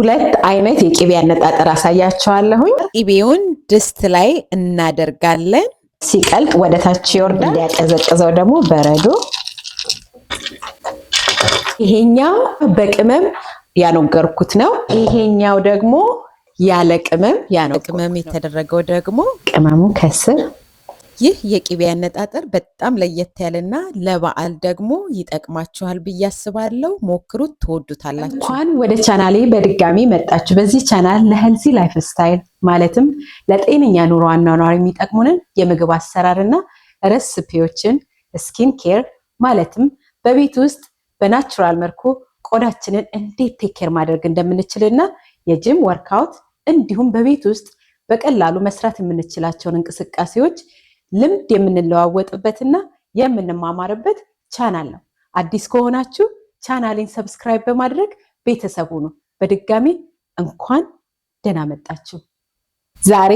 ሁለት አይነት የቅቤ አነጣጠር አሳያችኋለሁ። ቅቤውን ድስት ላይ እናደርጋለን። ሲቀልጥ ወደ ታች ይወርዳል። እንዲያቀዘቅዘው ደግሞ በረዶ። ይሄኛው በቅመም ያነገርኩት ነው። ይሄኛው ደግሞ ያለ ቅመም ቅመም የተደረገው ደግሞ ቅመሙ ከስር። ይህ የቅቤ አነጣጠር በጣም ለየት ያለና ለበዓል ደግሞ ይጠቅማችኋል ብዬ አስባለሁ። ሞክሩት፣ ትወዱታላችሁ። እንኳን ወደ ቻናሌ በድጋሚ መጣችሁ። በዚህ ቻናል ለሄልዚ ላይፍ ስታይል ማለትም ለጤነኛ ኑሮ አኗኗር የሚጠቅሙንን የምግብ አሰራርና ሬሲፒዎችን፣ ስኪን ኬር ማለትም በቤት ውስጥ በናቹራል መልኩ ቆዳችንን እንዴት ቴክ ኬር ማድረግ እንደምንችልና የጂም ወርክአውት እንዲሁም በቤት ውስጥ በቀላሉ መስራት የምንችላቸውን እንቅስቃሴዎች ልምድ የምንለዋወጥበትና የምንማማርበት ቻናል ነው። አዲስ ከሆናችሁ ቻናሌን ሰብስክራይብ በማድረግ ቤተሰብ ሁኑ። በድጋሚ እንኳን ደህና መጣችሁ። ዛሬ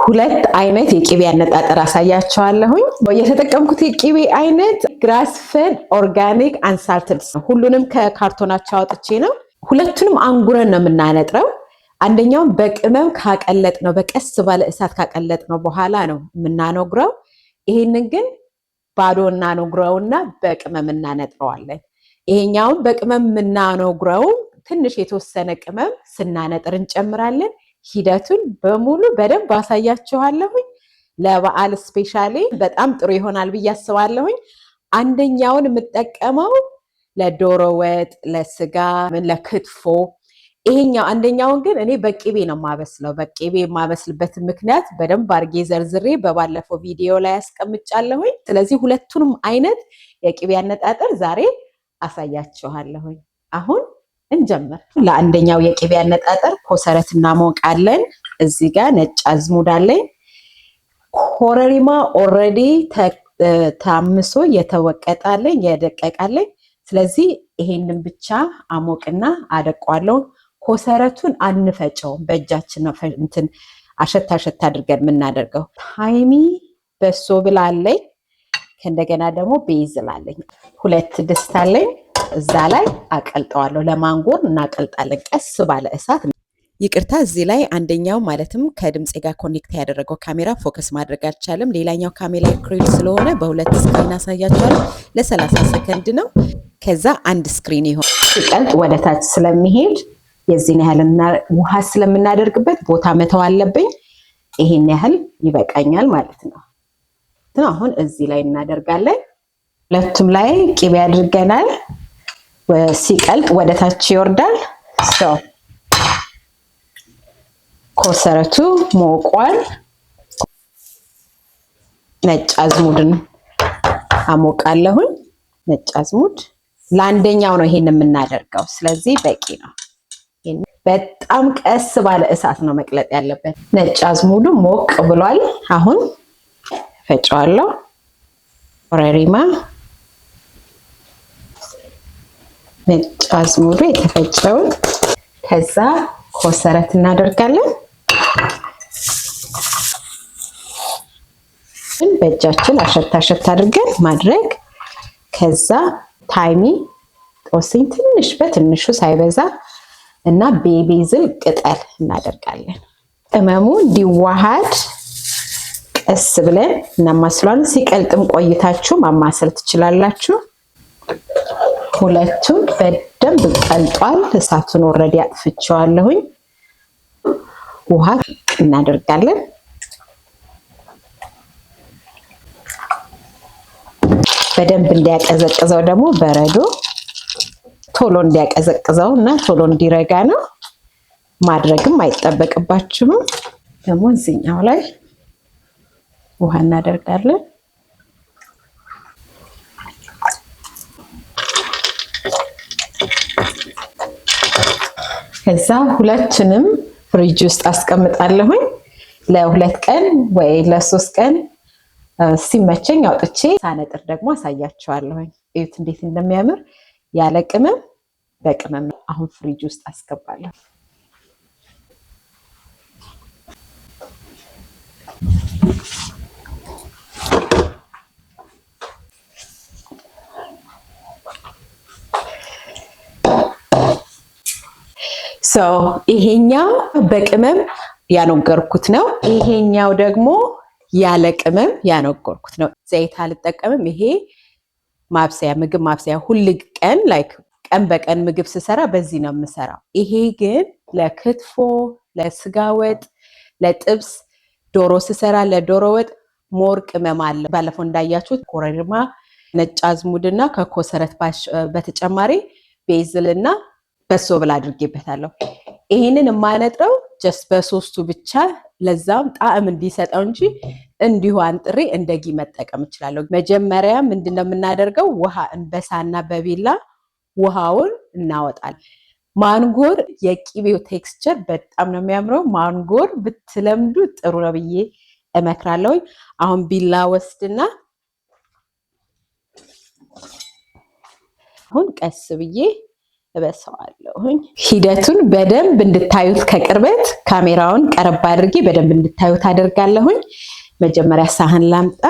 ሁለት አይነት የቅቤ አነጣጠር አሳያችኋለሁኝ። የተጠቀምኩት የቅቤ አይነት ግራስ ፌድ ኦርጋኒክ አንሳልትድ ነው። ሁሉንም ከካርቶናቸው አውጥቼ ነው። ሁለቱንም አንጉረን ነው የምናነጥረው። አንደኛውን በቅመም ካቀለጥ ነው በቀስ ባለ እሳት ካቀለጥ ነው በኋላ ነው የምናነግረው። ይሄንን ግን ባዶ እናነግረውና በቅመም እናነጥረዋለን። ይሄኛውን በቅመም የምናነግረው ትንሽ የተወሰነ ቅመም ስናነጥር እንጨምራለን። ሂደቱን በሙሉ በደንብ አሳያችኋለሁኝ። ለበዓል ስፔሻሊ በጣም ጥሩ ይሆናል ብዬ አስባለሁኝ። አንደኛውን የምጠቀመው ለዶሮ ወጥ፣ ለስጋ፣ ለክትፎ ይሄኛው አንደኛውን ግን እኔ በቅቤ ነው ማበስለው። በቅቤ የማበስልበት ምክንያት በደንብ አርጌ ዘርዝሬ በባለፈው ቪዲዮ ላይ አስቀምጫለሁኝ። ስለዚህ ሁለቱንም አይነት የቅቤ አነጣጠር ዛሬ አሳያችኋለሁኝ። አሁን እንጀምር። ለአንደኛው የቅቤ አነጣጠር ኮሰረት እናሞቃለን። እዚህ ጋር ነጭ አዝሙድ አለኝ። ኮረሪማ ኦልሬዲ ታምሶ የተወቀጣለኝ የደቀቃለኝ። ስለዚህ ይሄንን ብቻ አሞቅና አደቋለሁ። ኮሰረቱን አንፈጨውም፣ በእጃችን ነው እንትን አሸት አሸት አድርገን የምናደርገው። ታይሚ በሶ ብላለኝ። ከእንደገና ደግሞ ቤዝል አለኝ። ሁለት ድስት አለኝ። እዛ ላይ አቀልጠዋለሁ። ለማንጎር እናቀልጣለን ቀስ ባለ እሳት። ይቅርታ እዚህ ላይ አንደኛው ማለትም ከድምፄ ጋር ኮኔክት ያደረገው ካሜራ ፎከስ ማድረግ አልቻለም። ሌላኛው ካሜራ ክሬድ ስለሆነ በሁለት ስክሪን አሳያችኋለሁ። ለ30 ሰከንድ ነው። ከዛ አንድ ስክሪን ይሆን ሲቀልጥ ወደ ታች ስለሚሄድ የዚህን ያህል ውሃ ስለምናደርግበት ቦታ መተው አለብኝ። ይሄን ያህል ይበቃኛል ማለት ነው። አሁን እዚህ ላይ እናደርጋለን። ሁለቱም ላይ ቅቤ አድርገናል። ሲቀልጥ ወደ ታች ይወርዳል። ኮሰረቱ ሞቋል። ነጭ አዝሙድን አሞቃለሁኝ። ነጭ አዝሙድ ለአንደኛው ነው ይሄን የምናደርገው። ስለዚህ በቂ ነው። በጣም ቀስ ባለ እሳት ነው መቅለጥ ያለበት። ነጭ አዝሙዱ ሞቅ ብሏል። አሁን ፈጨዋለሁ። ኮረሪማ፣ ነጭ አዝሙዱ የተፈጨውን፣ ከዛ ኮሰረት እናደርጋለን። በእጃችን አሸት አሸት አድርገን ማድረግ። ከዛ ታይሚ ጦስኝ ትንሽ በትንሹ ሳይበዛ እና ቤቤዝል ቅጠል እናደርጋለን። ቅመሙ እንዲዋሃድ ቀስ ብለን እናማስሏለን። ሲቀልጥም ቆይታችሁ ማማሰል ትችላላችሁ። ሁለቱም በደንብ ቀልጧል። እሳቱን ኦልሬዲ አጥፍቼዋለሁኝ። ውሃ እናደርጋለን። በደንብ እንዲያቀዘቅዘው ደግሞ በረዶ ቶሎ እንዲያቀዘቅዘው እና ቶሎ እንዲረጋ ነው። ማድረግም አይጠበቅባችሁም። ደግሞ እዚህኛው ላይ ውሃ እናደርጋለን። ከዛ ሁለቱንም ፍሪጅ ውስጥ አስቀምጣለሁኝ ለ2 ቀን ወይ ለ3 ቀን ሲመቸኝ አውጥቼ ሳነጥር ደግሞ አሳያችኋለሁኝ። እዩት እንዴት እንደሚያምር ያለ ቅመም በቅመም። አሁን ፍሪጅ ውስጥ አስገባለሁ። ሶ ይሄኛው በቅመም ያነገርኩት ነው። ይሄኛው ደግሞ ያለ ቅመም ያነገርኩት ነው። ዘይት አልጠቀምም። ይሄ ማብሰያ ምግብ ማብሰያ ሁል ቀን ላይክ ቀን በቀን ምግብ ስሰራ በዚህ ነው የምሰራው። ይሄ ግን ለክትፎ፣ ለስጋ ወጥ፣ ለጥብስ፣ ዶሮ ስሰራ ለዶሮ ወጥ ሞር ቅመም አለ። ባለፈው እንዳያችሁት ኮረሪማ፣ ነጭ አዝሙድና ከኮሰረት በተጨማሪ ቤዝልና በሶ ብላ አድርጌበታለሁ። ይሄንን የማነጥረው ጀስት በሶስቱ ብቻ ለዛም ጣዕም እንዲሰጠው እንጂ እንዲሁ አንጥሬ እንደጊ መጠቀም እችላለሁ። መጀመሪያ ምንድነው የምናደርገው? ውሃ እንበሳና በቢላ ውሃውን እናወጣለን። ማንጎር የቂቤው ቴክስቸር በጣም ነው የሚያምረው። ማንጎር ብትለምዱ ጥሩ ነው ብዬ እመክራለሁ። አሁን ቢላ ወስድና አሁን ቀስ ብዬ እበሰዋለሁኝ። ሂደቱን በደንብ እንድታዩት ከቅርበት ካሜራውን ቀረብ አድርጌ በደንብ እንድታዩት አደርጋለሁኝ። መጀመሪያ ሳህን ላምጣ።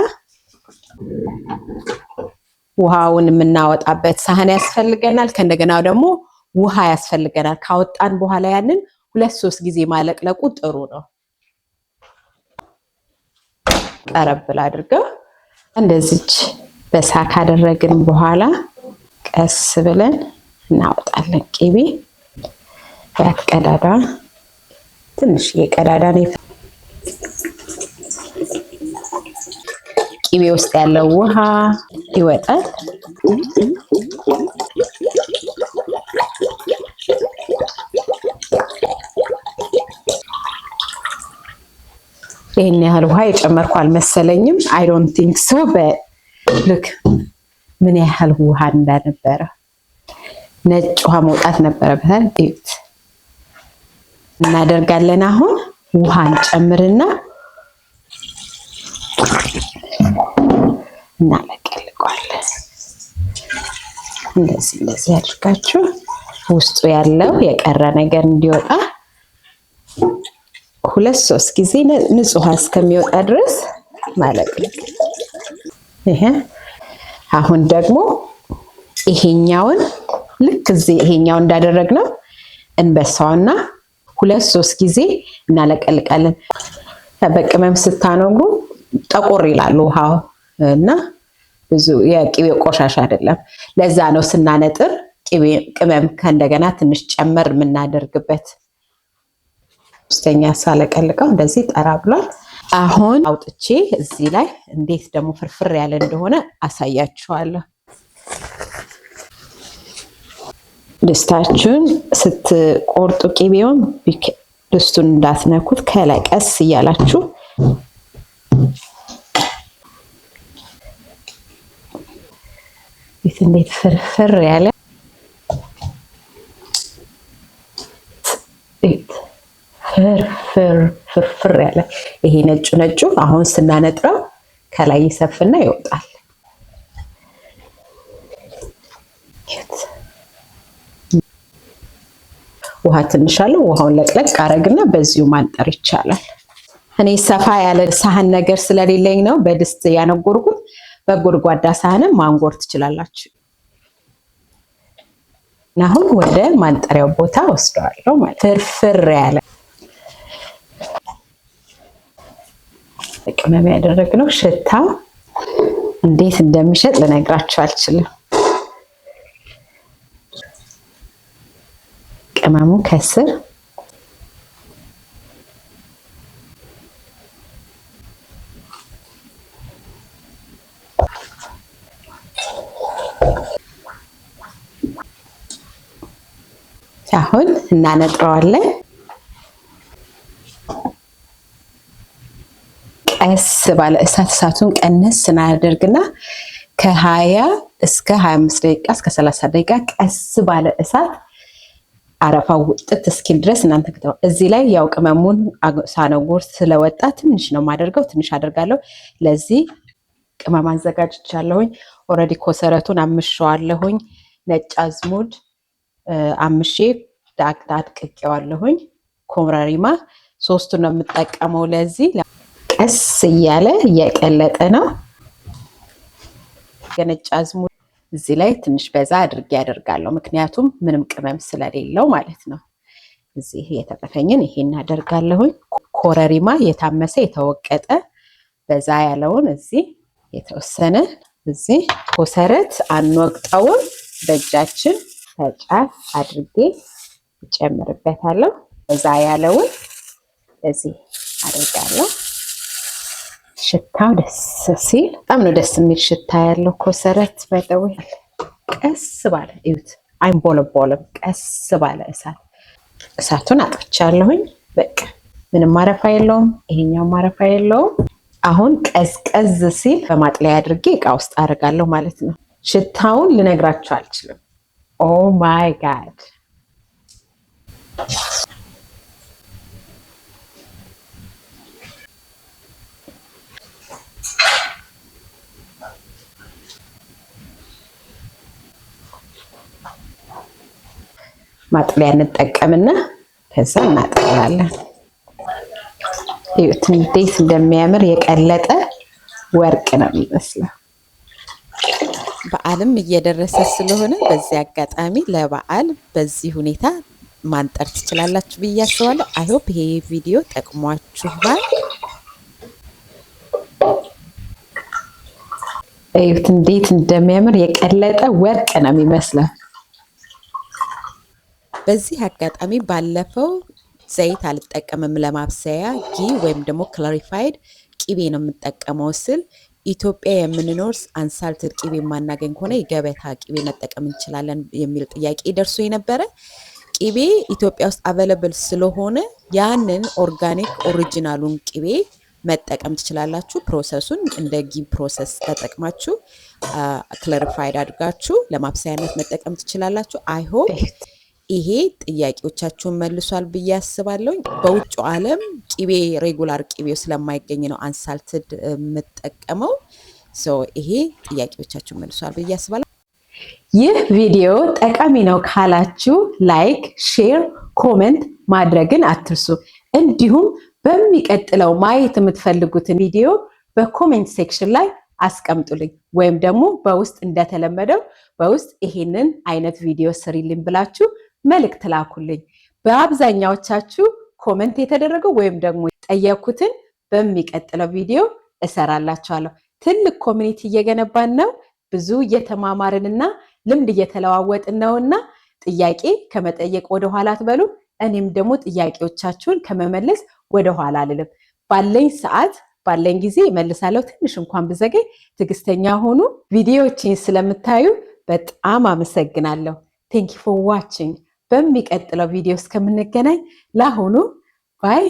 ውሃውን የምናወጣበት ሳህን ያስፈልገናል። ከእንደገና ደግሞ ውሃ ያስፈልገናል። ካወጣን በኋላ ያንን 2-3 ጊዜ ማለቅለቁ ጥሩ ነው። ቀረብ አድርገው እንደዚች በሳ ካደረግን በኋላ ቀስ ብለን እናወጣለን። ቅቤ ያት ቀዳዳ ትንሽ የቀዳዳ ነው። ቅቤ ውስጥ ያለው ውሃ ይወጣል። ይሄን ያህል ውሃ የጨመርኩ አልመሰለኝም። አይ ዶንት ቲንክ ሶ በልክ ምን ያህል ውሃ እንደነበረ ነጭ ውሃ መውጣት ነበረበት። እዩት። እናደርጋለን። አሁን ውሃ እንጨምርና እናለቀልቀዋለን። እንደዚህ አድርጋችሁ ውስጡ ያለው የቀረ ነገር እንዲወጣ 2-3 ጊዜ ንጹህ ውሃ እስከሚወጣ ድረስ ማለቅለቅ። ይሄ አሁን ደግሞ ይሄኛውን ልክ እዚህ ይሄኛው እንዳደረግነው እንበሳውና 2-3 ጊዜ እናለቀልቃለን። በቅመም ስታነጉ ጠቆር ይላል ውሃው እና ብዙ የቅቤው ቆሻሻ አይደለም። ለዛ ነው ስናነጥር ቅመም ከእንደገና ትንሽ ጨመር የምናደርግበት። ሶስተኛ ሳለቀልቀው እንደዚህ ጠራ ብሏል። አሁን አውጥቼ እዚህ ላይ እንዴት ደግሞ ፍርፍር ያለ እንደሆነ አሳያችኋለሁ። ድስታችሁን ስትቆርጡ ቅቤውን ድስቱን እንዳትነኩት ከላይ ቀስ እያላችሁ እንዴት ፍርፍር ያለ ፍርፍር ያለ ይሄ ነጩ አሁን ስናነጥረው ከላይ ይሰፍና ይወጣል። ውሃ ትንሽ አለው። ውሃውን ለቅለቅ አረግና በዚሁ ማንጠር ይቻላል። እኔ ሰፋ ያለ ሳህን ነገር ስለሌለኝ ነው በድስት ያነጎርኩት። በጎድጓዳ ሳህንም ማንጎር ትችላላችሁ። አሁን ወደ ማንጠሪያው ቦታ ወስደዋለሁ ማለት ፍርፍር ያለ ቅመም ያደረግነው ሽታ እንዴት እንደሚሸጥ ልነግራችሁ አልችልም። ቅመሙ ከስር አሁን እናነጥረዋለን። ቀስ ባለ እሳቱን ቀነስ እናደርግና ከ20 እስከ 25 ደቂቃ እስከ 30 ደቂቃ ቀስ ባለ እሳት አረፋው ውጥት እስኪል ድረስ እናንተ ከተው። እዚህ ላይ ያው ቅመሙን ሳነጎር ስለወጣ ትንሽ ነው ማደርገው፣ ትንሽ አደርጋለሁ። ለዚህ ቅመም አዘጋጅቻለሁኝ። ኦሬዲ ኮሰረቱን አምሸዋለሁኝ። ነጭ አዝሙድ አምሼ አድቅቄዋለሁኝ። ኮረሪማ ሶስቱን ነው የምጠቀመው። ለዚህ ቀስ እያለ እየቀለጠ ነው። የነጭ አዝሙድ እዚህ ላይ ትንሽ በዛ አድርጌ ያደርጋለሁ፣ ምክንያቱም ምንም ቅመም ስለሌለው ማለት ነው። እዚህ የተረፈኝን ይሄን አደርጋለሁኝ። ኮረሪማ የታመሰ የተወቀጠ በዛ ያለውን እዚህ የተወሰነ እዚህ ኮሰረት አንወቅጠውም በእጃችን ተጫፍ አድርጌ እጨምርበታለሁ። በዛ ያለውን እዚህ አደርጋለሁ። ሽታው ደስ ሲል በጣም ነው ደስ የሚል ሽታ ያለው ኮሰረት በጠው ቀስ ባለ እዩት፣ አይንቦለቦልም። ቀስ ባለ እሳቱን አጥፍቻለሁኝ። በቃ ምንም ማረፋ የለውም። ይሄኛው ማረፋ የለውም። አሁን ቀዝቀዝ ሲል በማጥለያ አድርጌ እቃ ውስጥ አደርጋለሁ ማለት ነው። ሽታውን ልነግራችሁ አልችልም። ኦ ማይ ጋድ ማጥለያ እንጠቀምና ከዛ እናጠላለን። እዩት እንዴት እንደሚያምር የቀለጠ ወርቅ ነው የሚመስለው። በዓልም እየደረሰ ስለሆነ በዚህ አጋጣሚ ለበዓል በዚህ ሁኔታ ማንጠር ትችላላችሁ ብዬ አስባለሁ። አይ ሆፕ ይሄ ቪዲዮ ጠቅሟችኋል። እዩት እንዴት እንደሚያምር የቀለጠ ወርቅ ነው የሚመስለው። በዚህ አጋጣሚ ባለፈው ዘይት አልጠቀምም ለማብሰያ ጊ ወይም ደግሞ ክላሪፋይድ ቂቤ ነው የምጠቀመው ስል ኢትዮጵያ የምንኖር አንሳልትድ ቂቤ ማናገኝ ከሆነ የገበታ ቂቤ መጠቀም እንችላለን የሚል ጥያቄ ደርሶ የነበረ ቂቤ ኢትዮጵያ ውስጥ አቬለብል ስለሆነ ያንን ኦርጋኒክ ኦሪጂናሉን ቂቤ መጠቀም ትችላላችሁ። ፕሮሰሱን እንደ ጊ ፕሮሰስ ተጠቅማችሁ ክላሪፋይድ አድርጋችሁ ለማብሰያነት መጠቀም ትችላላችሁ። አይ ሆፕ ይሄ ጥያቄዎቻችሁን መልሷል ብዬ አስባለሁ። በውጭ ዓለም ቂቤ ሬጉላር ቂቤው ስለማይገኝ ነው አንሳልትድ የምጠቀመው። ይሄ ጥያቄዎቻችሁን መልሷል ብዬ አስባለሁ። ይህ ቪዲዮ ጠቃሚ ነው ካላችሁ ላይክ፣ ሼር፣ ኮሜንት ማድረግን አትርሱ። እንዲሁም በሚቀጥለው ማየት የምትፈልጉትን ቪዲዮ በኮሜንት ሴክሽን ላይ አስቀምጡልኝ፣ ወይም ደግሞ በውስጥ እንደተለመደው በውስጥ ይሄንን አይነት ቪዲዮ ስሪልኝ ብላችሁ መልእክት ላኩልኝ። በአብዛኛዎቻችሁ ኮሜንት የተደረገው ወይም ደግሞ ጠየኩትን በሚቀጥለው ቪዲዮ እሰራላችኋለሁ። ትልቅ ኮሚኒቲ እየገነባን ነው። ብዙ እየተማማርንና ልምድ እየተለዋወጥን ነውና ጥያቄ ከመጠየቅ ወደ ኋላ አትበሉ። እኔም ደግሞ ጥያቄዎቻችሁን ከመመለስ ወደ ኋላ አልልም። ባለኝ ሰዓት ባለኝ ጊዜ እመልሳለሁ። ትንሽ እንኳን ብዘገይ ትዕግስተኛ ሆኑ። ቪዲዮዎችን ስለምታዩ በጣም አመሰግናለሁ። ቴንክ ዩ ፎር ዋቺንግ። በሚቀጥለው ቪዲዮ እስከምንገናኝ ለአሁኑ ባይ